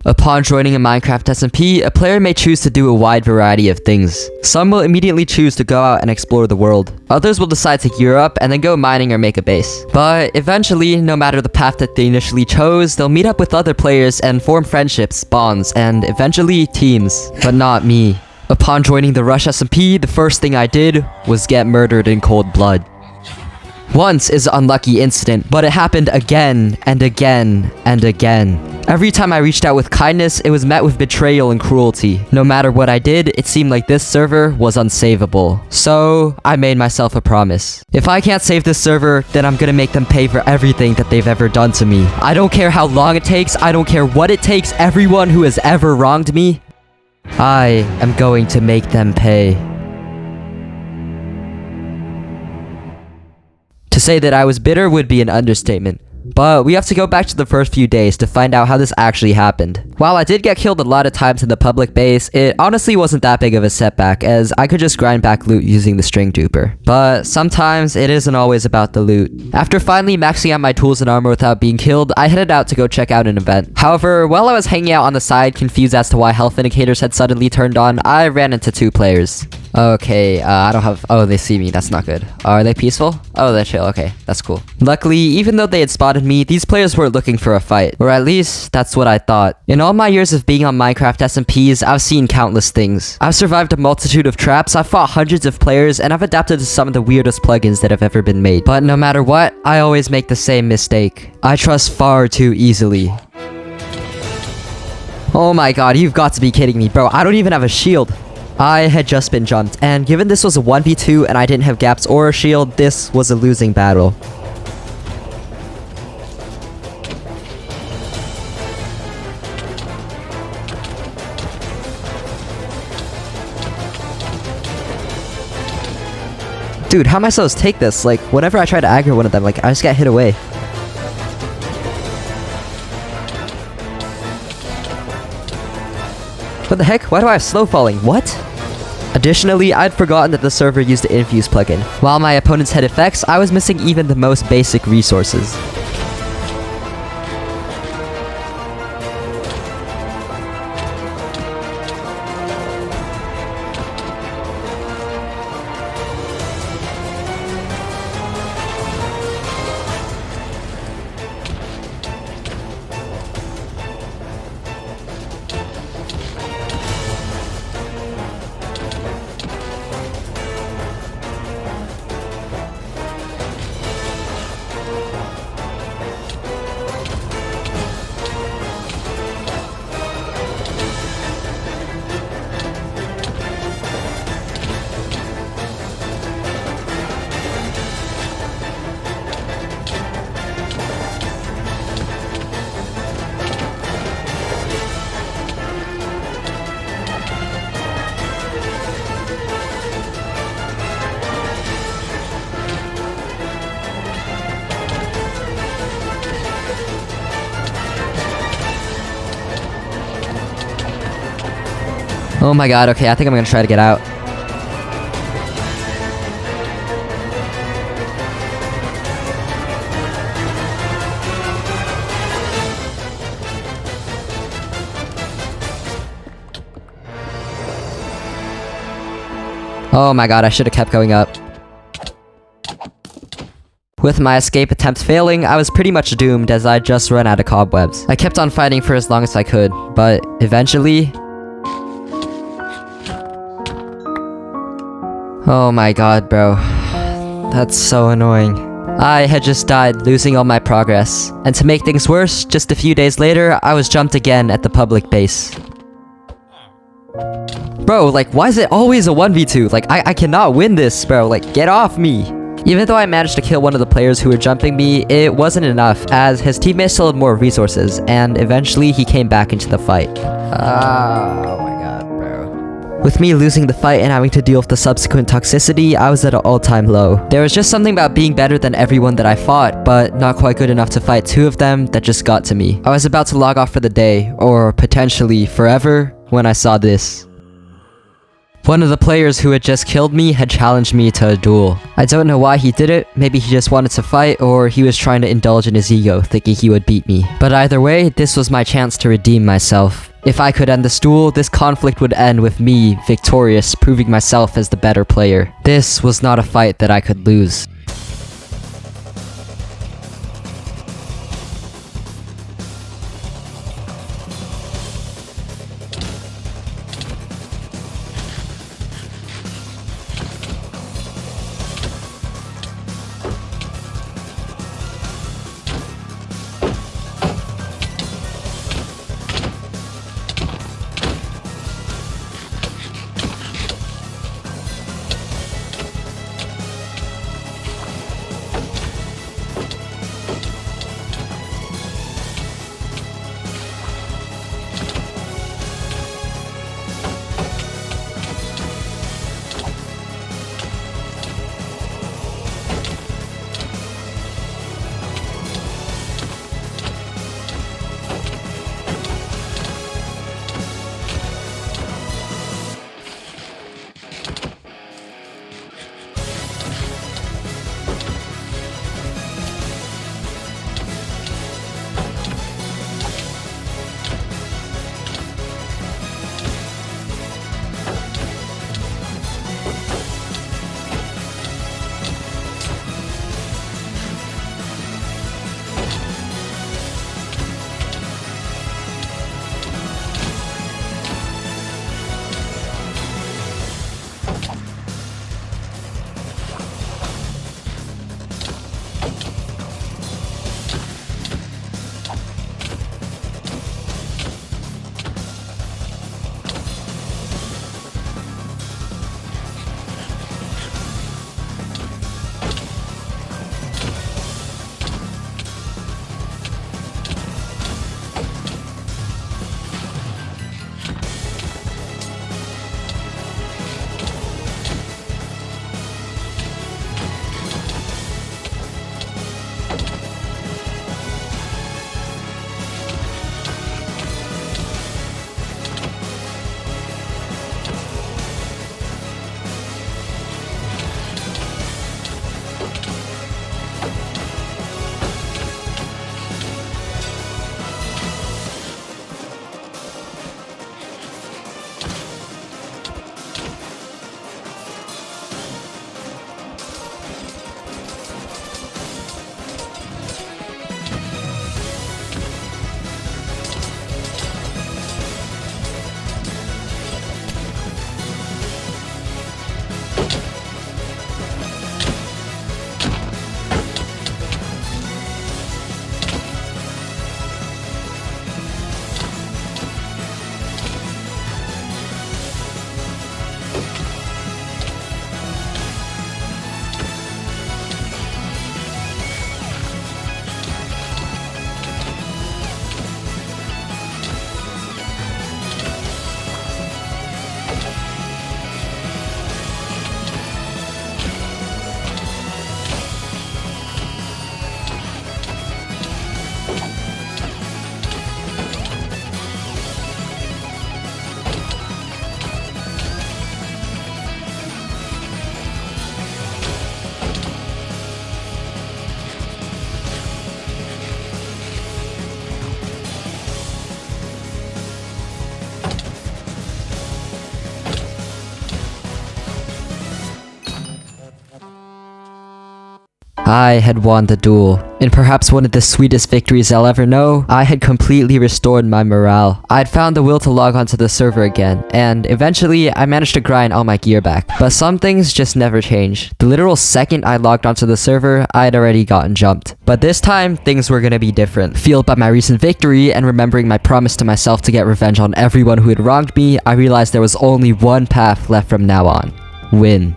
Upon joining a Minecraft SMP, a player may choose to do a wide variety of things. Some will immediately choose to go out and explore the world. Others will decide to gear up and then go mining or make a base. But eventually, no matter the path that they initially chose, they'll meet up with other players and form friendships, bonds, and eventually teams. But not me. Upon joining the Rush SMP, the first thing I did was get murdered in cold blood. Once is an unlucky incident, but it happened again and again and again. Every time I reached out with kindness, it was met with betrayal and cruelty. No matter what I did, it seemed like this server was unsavable. So, I made myself a promise. If I can't save this server, then I'm gonna make them pay for everything that they've ever done to me. I don't care how long it takes, I don't care what it takes, everyone who has ever wronged me, I am going to make them pay. To say that I was bitter would be an understatement, but we have to go back to the first few days to find out how this actually happened. While I did get killed a lot of times in the public base, it honestly wasn't that big of a setback, as I could just grind back loot using the string duper. But sometimes it isn't always about the loot. After finally maxing out my tools and armor without being killed, I headed out to go check out an event. However, while I was hanging out on the side, confused as to why health indicators had suddenly turned on, I ran into two players. Okay, I don't have... Oh, they see me. That's not good. Are they peaceful? Oh, they're chill. Okay, that's cool. Luckily, even though they had spotted me, these players weren't looking for a fight. Or at least, that's what I thought. In all my years of being on Minecraft SMPs, I've seen countless things. I've survived a multitude of traps, I've fought hundreds of players, and I've adapted to some of the weirdest plugins that have ever been made. But no matter what, I always make the same mistake. I trust far too easily. Oh my god, you've got to be kidding me, bro. I don't even have a shield. I had just been jumped, and given this was a 1v2 and I didn't have gaps or a shield, this was a losing battle. Dude, how am I supposed to take this? Like, whenever I try to aggro one of them, like, I just get hit away. What the heck? Why do I have slow falling? What? Additionally, I'd forgotten that the server used the infuse plugin. While my opponents had effects, I was missing even the most basic resources. Oh my god, okay, I think I'm gonna try to get out. Oh my god, I should have kept going up. With my escape attempt failing, I was pretty much doomed as I'd just run out of cobwebs. I kept on fighting for as long as I could, but eventually... Oh my god, bro. That's so annoying. I had just died, losing all my progress. And to make things worse, just a few days later, I was jumped again at the public base. Bro, like, why is it always a 1v2? Like, I cannot win this, bro. Like, get off me. Even though I managed to kill one of the players who were jumping me, it wasn't enough, as his teammates still had more resources, and eventually he came back into the fight. Oh my god, bro. With me losing the fight and having to deal with the subsequent toxicity, I was at an all-time low. There was just something about being better than everyone that I fought, but not quite good enough to fight two of them that just got to me. I was about to log off for the day, or potentially forever, when I saw this. One of the players who had just killed me had challenged me to a duel. I don't know why he did it, maybe he just wanted to fight, or he was trying to indulge in his ego, thinking he would beat me. But either way, this was my chance to redeem myself. If I could end this duel, this conflict would end with me, victorious, proving myself as the better player. This was not a fight that I could lose. I had won the duel. In perhaps one of the sweetest victories I'll ever know, I had completely restored my morale. I'd found the will to log onto the server again, and eventually I managed to grind all my gear back. But some things just never change. The literal second I logged onto the server, I'd already gotten jumped. But this time, things were gonna be different. Fueled by my recent victory and remembering my promise to myself to get revenge on everyone who had wronged me, I realized there was only one path left from now on. Win.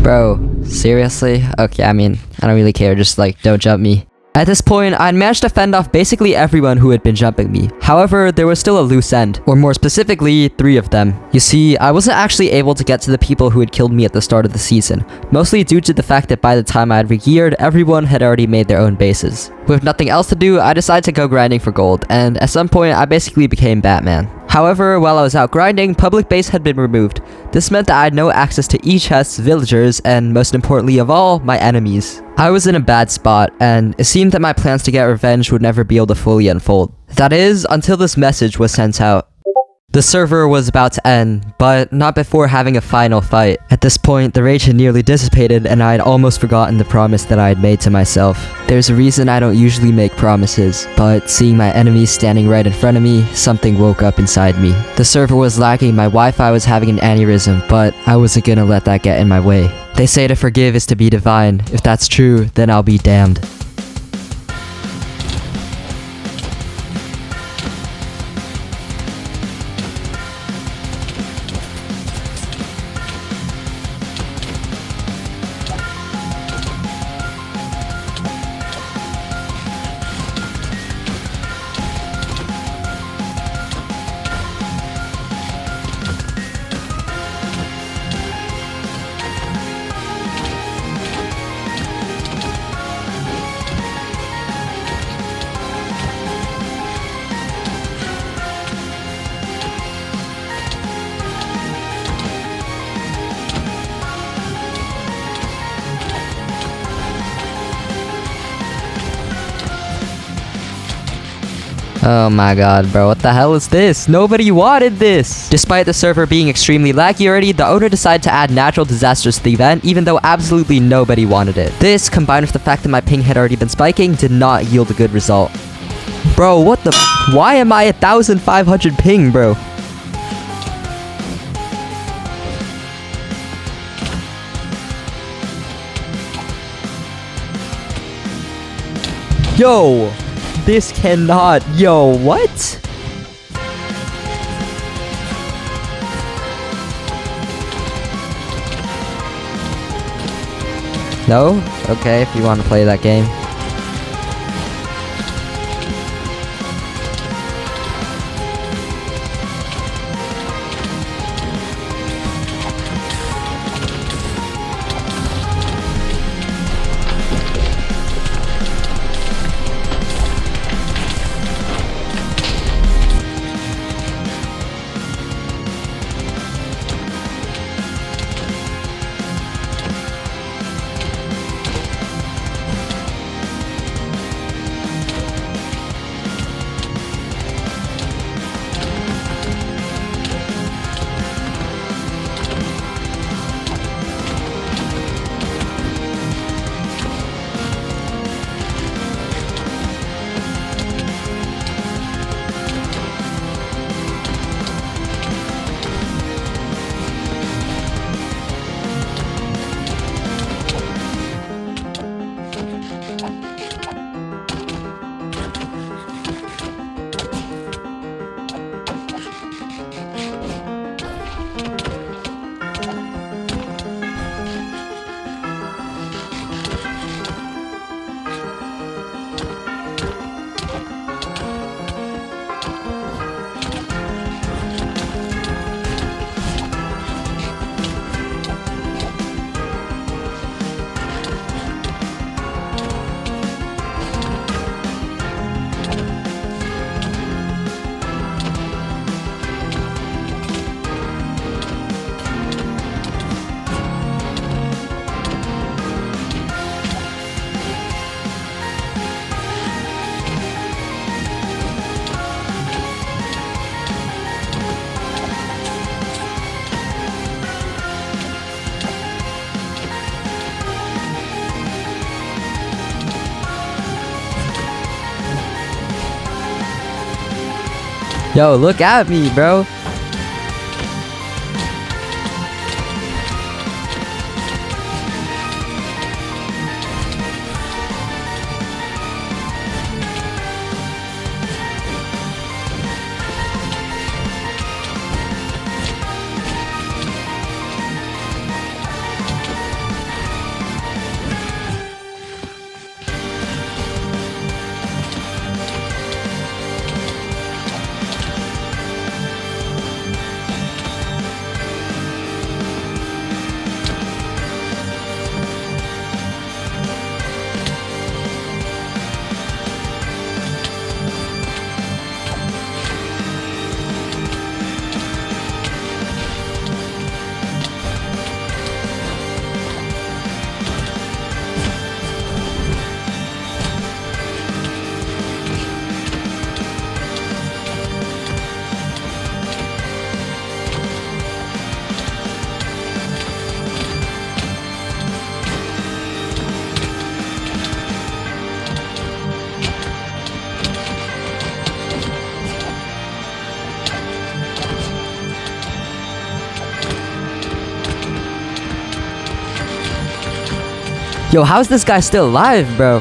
Bro, seriously? Okay, I mean, I don't really care, just like, don't jump me. At this point, I had managed to fend off basically everyone who had been jumping me. However, there was still a loose end, or more specifically, 3 of them. You see, I wasn't actually able to get to the people who had killed me at the start of the season, mostly due to the fact that by the time I had re-geared, everyone had already made their own bases. With nothing else to do, I decided to go grinding for gold, and at some point, I basically became Batman. However, while I was out grinding, public base had been removed. This meant that I had no access to chests, villagers, and most importantly of all, my enemies. I was in a bad spot, and it seemed that my plans to get revenge would never be able to fully unfold. That is, until this message was sent out. The server was about to end, but not before having a final fight. At this point, the rage had nearly dissipated and I had almost forgotten the promise that I had made to myself. There's a reason I don't usually make promises, but seeing my enemies standing right in front of me, something woke up inside me. The server was lagging, my Wi-Fi was having an aneurysm, but I wasn't gonna let that get in my way. They say to forgive is to be divine. If that's true, then I'll be damned. Oh my god, bro, what the hell is this? Nobody wanted this! Despite the server being extremely laggy already, the owner decided to add natural disasters to the event, even though absolutely nobody wanted it. This, combined with the fact that my ping had already been spiking, did not yield a good result. Bro, what the f- Why am I 1,500 ping, bro? Yo! This cannot. Yo, what? No? Okay, if you want to play that game. Yo, look at me, bro. Yo, how's this guy still alive, bro?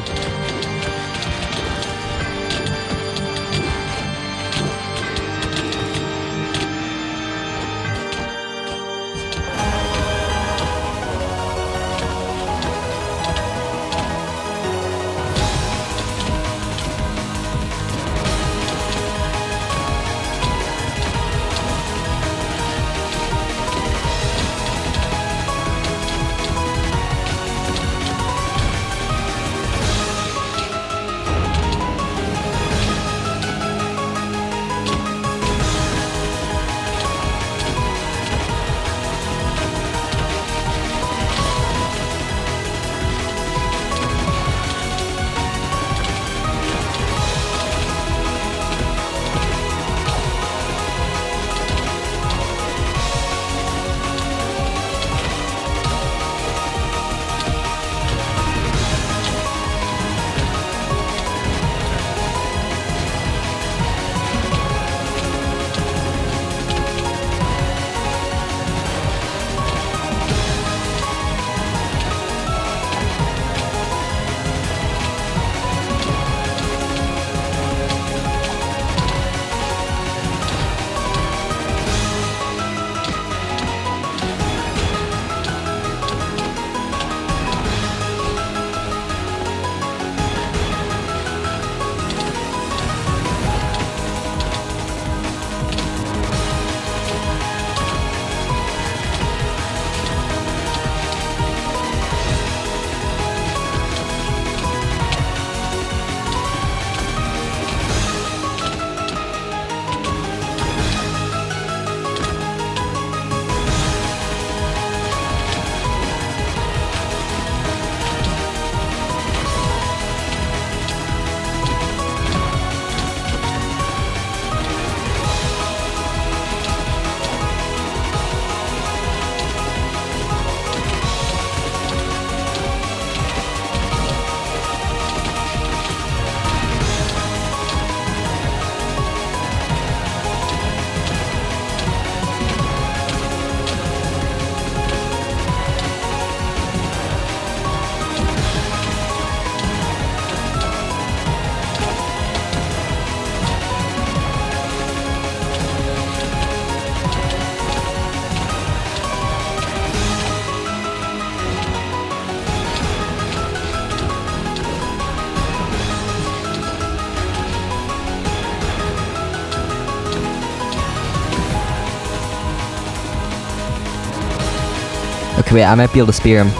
Okay, wait, I might be able to spear him.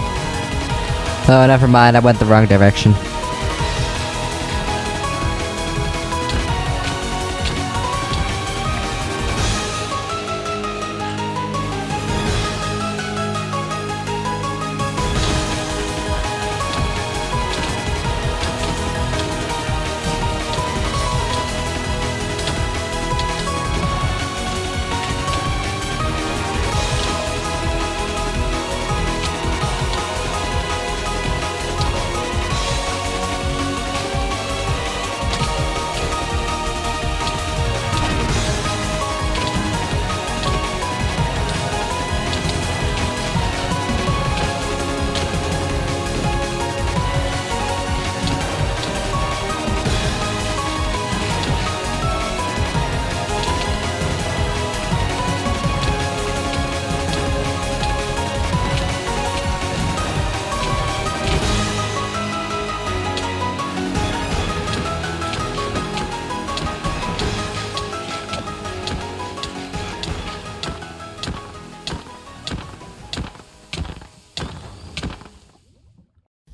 Oh, never mind, I went the wrong direction.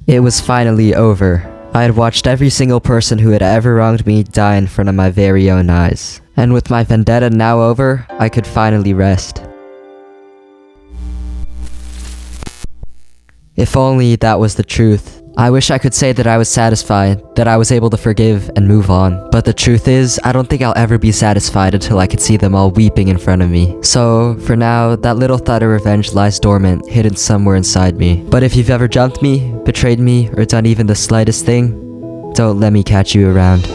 It was finally over. I had watched every single person who had ever wronged me die in front of my very own eyes. And with my vendetta now over, I could finally rest. If only that was the truth. I wish I could say that I was satisfied, that I was able to forgive and move on. But the truth is, I don't think I'll ever be satisfied until I could see them all weeping in front of me. So, for now, that little thought of revenge lies dormant, hidden somewhere inside me. But if you've ever jumped me, betrayed me, or done even the slightest thing, don't let me catch you around.